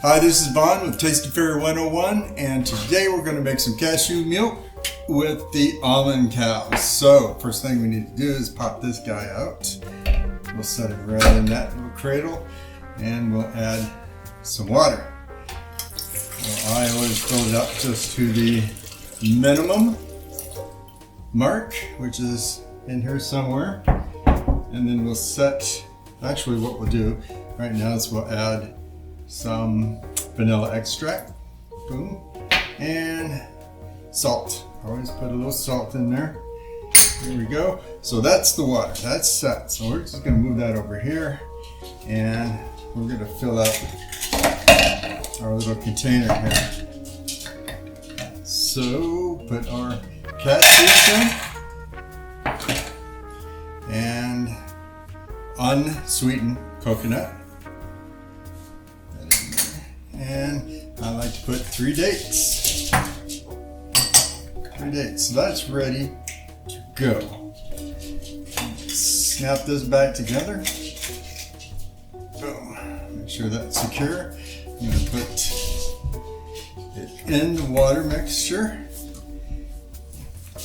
Hi, this is Vaughn with Tasty Fairy 101, and today we're going to make some cashew milk with the Almond Cow. So, first thing we need to do is pop this guy out. We'll set it right in that little cradle, and we'll add some water. Well, I always fill it up just to the minimum mark, which is in here somewhere. And then we'll set, actually what we'll do right now is we'll add some vanilla extract, boom, and salt. Always put a little salt in there. There we go. So that's the water, that's set. So we're just gonna move that over here, and we're gonna fill up our little container here. So put our cashews in, and unsweetened coconut. And I like to put 3 dates. 3 dates. So that's ready to go. Snap this back together. Boom. Make sure that's secure. I'm going to put it in the water mixture.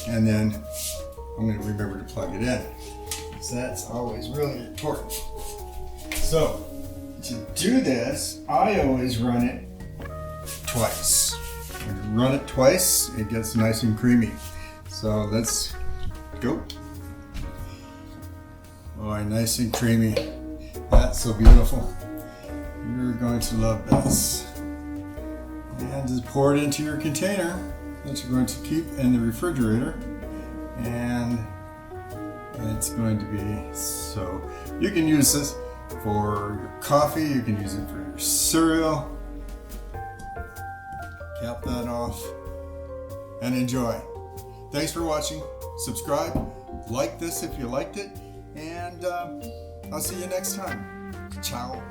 And then I'm going to remember to plug it in. So that's always really important. So to do this, I always run it twice. When you run it twice, it gets nice and creamy. So let's go. Boy, nice and creamy. That's so beautiful. You're going to love this. And just pour it into your container that you're going to keep in the refrigerator. And it's going to be so, you can use this for your coffee, you can use it for your cereal. Cap that off and enjoy. Thanks for watching. Subscribe, like this if you liked it, and I'll see you next time. Ciao.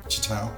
Ciao.